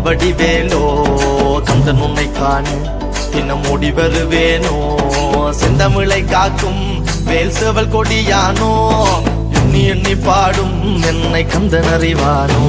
வடிவேலோ கந்தன் உன்னை காண தினம் ஓடி வருவேனோ செந்தமிழை காக்கும் வேல் சேவல் கொடியானோ எண்ணி எண்ணி பாடும் என்னை கந்தன் அறிவானோ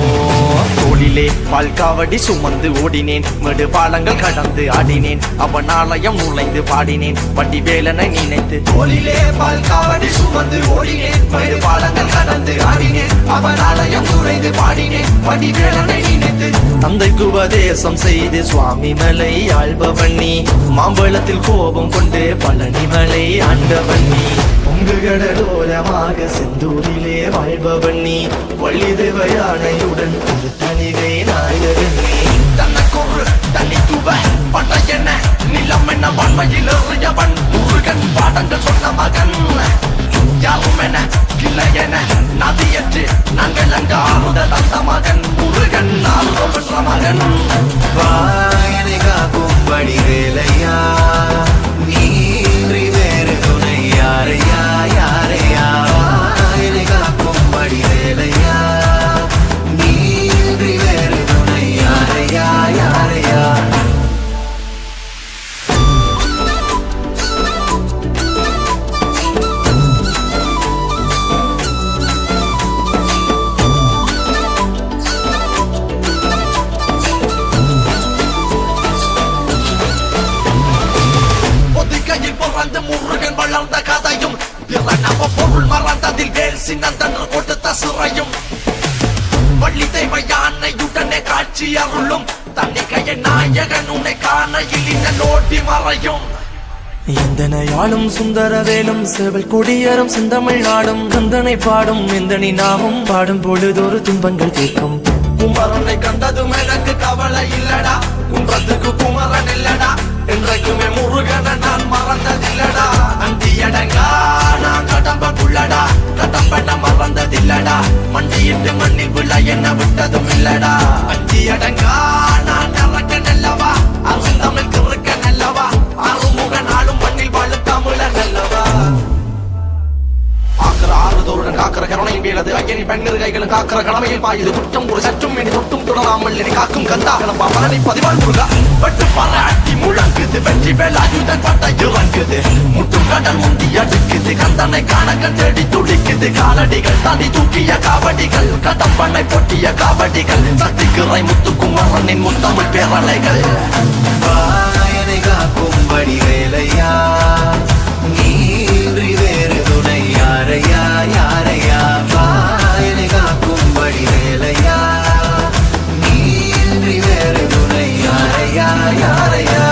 தோளிலே பால் காவடி சுமந்து ஓடினேன் மேடு பாலங்கள் கடந்து ஆடினேன் அவன் ஆலயம் நுழைந்து பாடினேன் வடிவேலனை நினைத்து தோளிலே பால் காவடி சுமந்து ஓடினேன் மேடு பாலங்கள் கடந்து ஆடினேன் அவன் ஆலயம் நுழைந்து பாடினேன் வடிவேலனை நினைத்து தந்தைக்கு உபதேசம் செய்து சுவாமி மலை ஆள்பவன் நீ மாம்பழத்தில் கோபம் கொண்டு பழனி மலை ஆண்டவன் நீ பொங்கு கடலோரமாக செந்தூரிலே வாழ்பவன் நீ வள்ளி தேவ யானையுடன் ஒரு தனிகை நாயகன் நீ தனக்கொரு தனித்துவ பட்ட என்ன நிலம் என்ன வன்மையில் எறியவன் முருகன் பாடங்கள் சொன்ன மகன் யாரும் என இல்லை என நதியற்று நாங்கள் அங்கு ஆறுத தந்த மகன் முருகன் ஆறுதல் பெற்ற மகன் வாயனை காக்கும் வடிவேலையா நீன்றி வேறு துணை யாரையா யாரையா வாயனை காக்கும் வடிவேலையா நீன்றி வேறு துணை யாரையா யாரையா முருகன் வளர்ந்த கதையும் பிறனவ பொருள் மறந்ததில் வேல் சின்னந்தன்று கொடுத்த சிறையும் வள்ளி தெய்வ யானையுடனே காட்சி அருளும் தன்னிகைய நாயகன் உன்னை காணையில் இன்னோட்டி மறையும் எந்தனையாளும் சுந்தரவேலும் சேவல் கொடியரும் செந்தமிழ் நாடும் கந்தனை பாடும் எந்தனி நாமும் பாடும் பொழுதொரு துன்பங்கள் தீர்க்கும் குமரனை கண்டதும் எனக்கு கவலை இல்லடா குன்றத்துக்கு குமரன் இல்லடா என்றைக்குமே முருகனை நான் மறந்ததில்லடா அந்தியடங்கா நான் கடம்பக்குள்ளடா கடம்பன மறந்ததில்லடா மண்டியிட்டு மண்ணில் விழ என்ன விட்டதும் இல்லடா அந்தியடங்கா நான் நரக்கன் அல்லவா அருந்தமிழ் கிறுக்கன் அல்லவா அருமுகன் ஆளும் மண்ணில் வாழ தமிழன் அல்லவா ஆறுதோருடன் காக்கிற கருணையின் வேலது ஐயனி பெண்ணிரு கைகளும் காக்கிற கடமையில் பாயுது குற்றம் ஒரு சற்றும் இனி தொட்டும் தொடராமல் இனி காக்கும் கந்தாகலம்பா பலனை பதிவாள் முருகா பட்டு பாராட்டி முழங்குது வெற்றி வேலாயுதன் பட்ட இறங்குது முட்டும் கடல் முந்தி அடுக்குது கந்தனை காணக்கள் தேடி துடிக்குது காலடிகள் தாண்டி தூக்கிய காவடிகள் கடம்பனை பொட்டிய காவடிகள் சக்திக்குறை முத்துக்குமரனின் முத்தமிழ் பேரலைகள் வாயனை காக்கும் வடிவேலையா நீன்றி வேறு துணை யாரையா யாரையா வாயனை காக்கும் வடிவேலையா நீன்றி வேறு துணை யாரையா யாரையா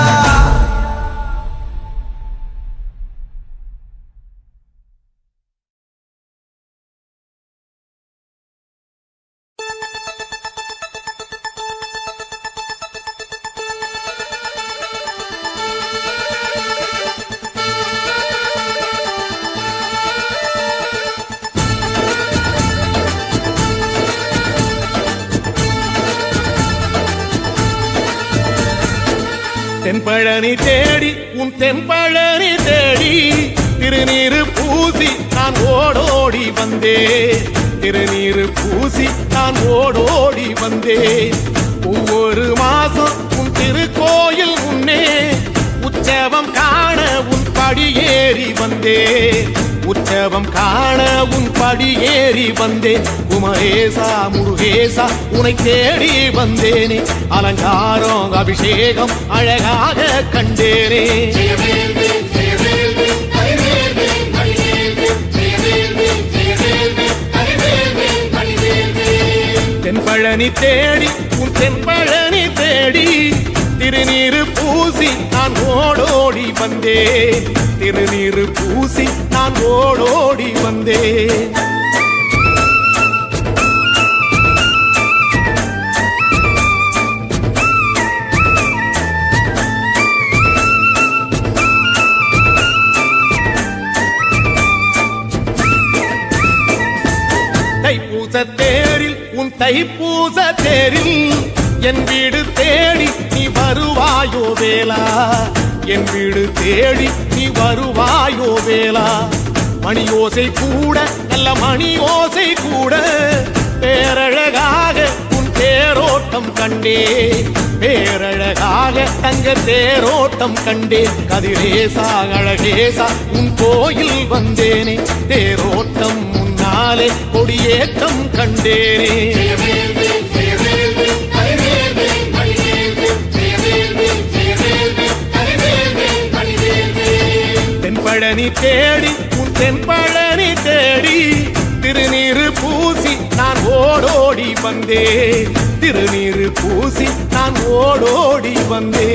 தென்பழனி தேடி உன் தென்பழனி தேடி திருநீரு பூசி நான் ஓடோடி வந்தேன் திருநீரு பூசி நான் ஓடோடி வந்தேன் ஒவ்வொரு மாசம் உன் திருக்கோயில் முன்னே உற்சவம் காண உன் படியேறி வந்தேன் உற்சவம் காண உன் படியேறி வந்தேன் குமரேசா முருகேசா உன்னை தேடி வந்தேனே அலங்காரம் அபிஷேகம் அழகாக கண்டேனே தென்பழனி தேடி உன் தென்பழனி தேடி திருநீரு பூசி நான் ஓடோடி வந்தேன் திருநீரு பூசி நான் ஓடோடி வந்தேன் தைப்பூச தேரில் உன் தைப்பூச தேரில் என் வீடு தேடி நீ வருவாயோ வேலா என் வீடு தேடி நீ வருவாயோ வேலா மணி ஓசை கூட நல்ல மணி ஓசை கூட பேரழகாக உன் தேரோட்டம் கண்டே பேரழகாக தங்க தேரோட்டம் கண்டே கதிரேசா அழகேசா உன் கோயில் வந்தேனே தேரோட்டம் முன்னாலே கொடியேற்றம் கண்டேனே தென்பழனி தேடி உன் தென்பழனி தேடி திருநீரு பூசி நான் ஓடோடி வந்தே திருநீரு பூசி நான் ஓடோடி வந்தே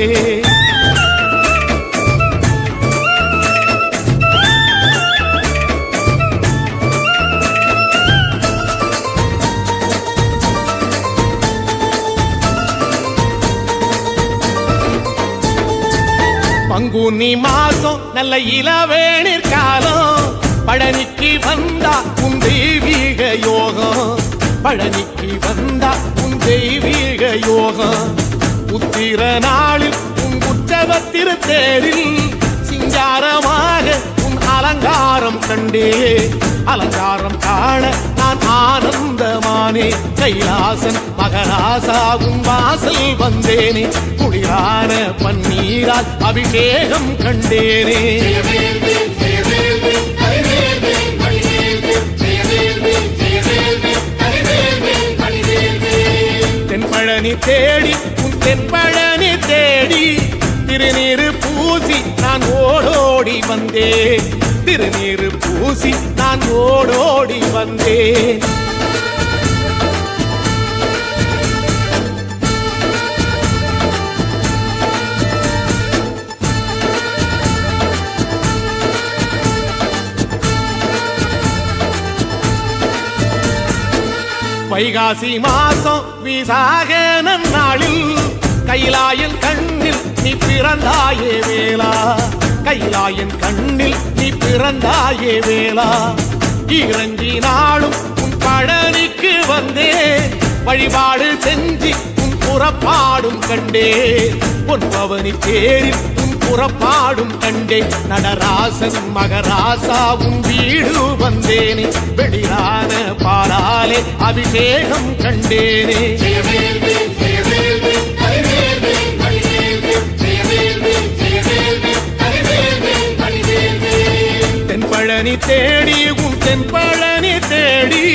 பங்குனி மாசம் நல்ல இளவேணிற் காலம் பழனிக்கு வந்தா உன் தெய்வீக யோகம் பழனிக்கு வந்தா உன் தெய்வீக யோகம் உத்திர நாளில் உன் உற்சவ திருத்தேரில் சிங்காரமாக உன் அலங்காரம் கண்டே அலங்காரம் காண நான் ஆனந்தமானே கைலாசன் மகராசா உன் வாசல் வந்தேனே குளிரான பன்னீரால் அபிஷேகம் கண்டேனே தென்பழனி தேடி உன் தென்பழனி தேடி திருநீரு பூசி நான் ஓடோடி வந்தேன் திருநீரு பூசி நான் ஓடோடி வந்தேன் வைகாசி மாசம் விசாக நன்னாளில் கைலாயன் கண்ணில் நீ பிறந்தாயே வேளா கைலாயன் கண்ணில் நீ பிறந்தாயே வேளா இறங்கி நாளும் உன் பழனிக்கு வந்தே வழிபாடு செஞ்சு உன் புறப்பாடும் கண்டே பொன்பவனி தேரில் உன் புறப்பாடும் கண்டே நடராசன் மகராசா உன் வீடு வந்தேனே வெளியான பாலாலே அபிஷேகம் கண்டேனே தென்பழனி தேடி உன் தென்பழனி தேடி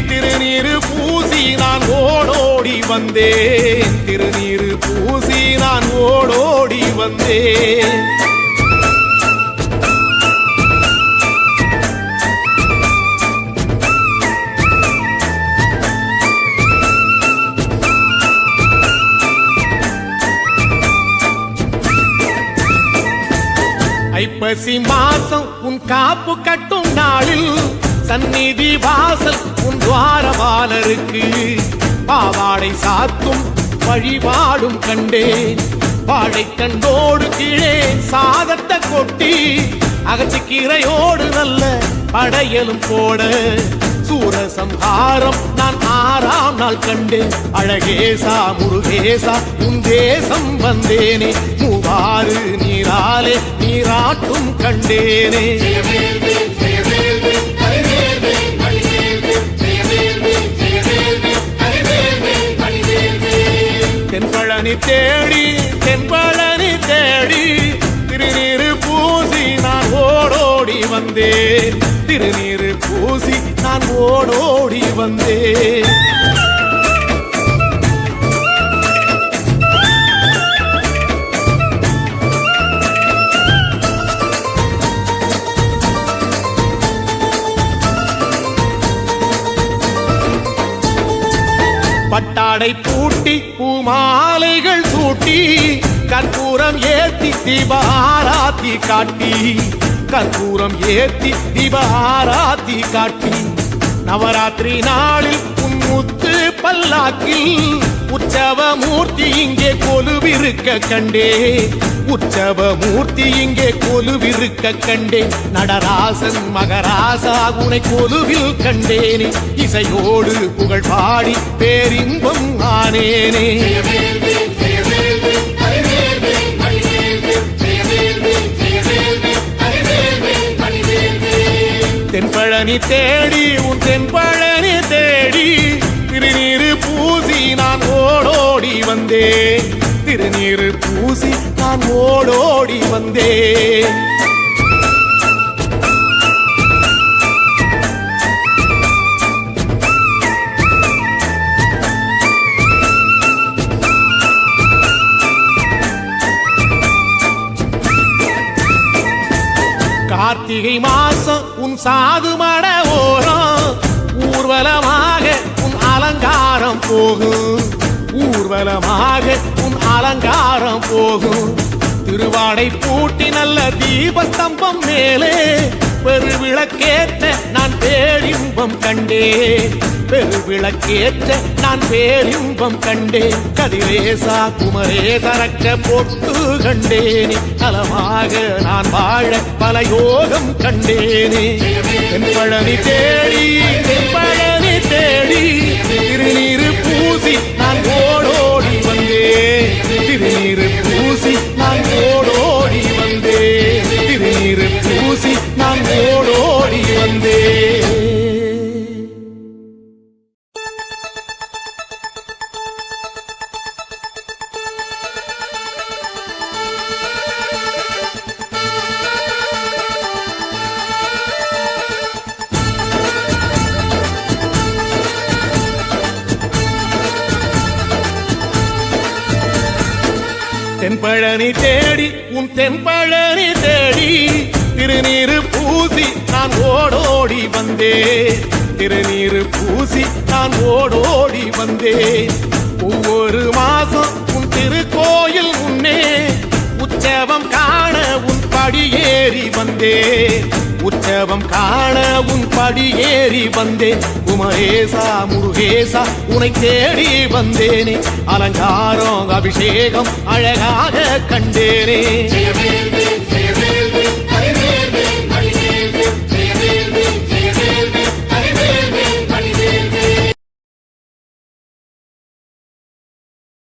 திருநீரு பூசி நான் ஓடோடி வந்தேன் திருநீரு பூசி நான் ஓடோடி வந்தேன் ஐப்பசி மாசம் உன் காப்பு கட்டும் நாளில் சந்நிதி வாசல் உன் துவாரபாலருக்கு பாவாடை சாத்தும் வழிபாடும் கண்டேன் வாழை கண்டோடு கீழே சாதத்தை கொட்டி அகச்சிக்கீரையோடு நல்ல படையலும் போட சூரசம்ஹாரம் நான் 6ஆம் நாள் கண்டேன் அழகேசா முருகேசா உன் தேசம் வந்தேனே மூவாறு நீராலே நீராட்டும் கண்டேனே தென்பழனி தேடி தென்பழனி தேடி திருநீரு பூசி நான் ஓடோடி வந்தேன் திருநீரு பூசி நான் ஓடோடி வந்தேன் பட்டாடை பூட்டி பூமாலைகள் சூட்டி கற்பூரம் ஏத்தி தீபாராத்தி காட்டி கற்பூரம் ஏத்தி தீபாராத்தி காட்டி நவராத்திரி நாளில் முத்து பல்லாக்கில் உற்சவ மூர்த்தி இங்கே கொலுவிருக்க கண்டே உற்சவ மூர்த்தி இங்கே கொலுவிருக்க கண்டே நடராசன் மகராசா உனை கொலுவில் கண்டேனே இசையோடு புகழ் பாடி பேரின்பம் ஆனேனே தென்பழனி தேடி உன் தென்பழனி தேடி திருநீரு பூசி நான் வந்தேன் திருநீரு பூசி நான் ஓடோடி வந்தேன் கார்த்திகை மாசம் உன் சாது மட ஓரம் ஊர்வலமாக உன் அலங்காரம் போகும் ஊர்வலமாக உன் அலங்காரம் போகும் திருவாடை பூட்டி நல்ல தீபஸ்தம்பம் மேலே பெருவிளக்கேற்ற நான் பேரின்பம் கண்டேன் பெருவிளக்கேற்ற நான் பேரின்பம் கண்டேன் கதிரேசா குமரேச ரக்க பொட்டு கண்டேனே நலமாக நான் வாழ பல யோகம் கண்டேனே தென்பழனி தேடி தென்பழனி தேடி திருநீரு பூசி நான் ஓடோடி வந்தேன் திருநீரு பூசி நான் ஓடோடி வந்தேன் திருநீரு பூசி நான் ஓடோடி வந்தேன் தென்பழனி தேடி உன் தென்பழனி தேடி திருநீரு பூசி நான் ஓடோடி வந்தேன் திருநீரு பூசி நான் ஓடோடி வந்தேன் ஒவ்வொரு மாசம் உன் திருக்கோயில் முன்னே உற்சவம் காண உன் படியேறி வந்தேன் உற்சவம் காண உன் படியேறி வந்தேன் குமரேசா முருகேசா உனை தேடி வந்தேனே அலங்காரம் அபிஷேகம் அழகாக கண்டேனே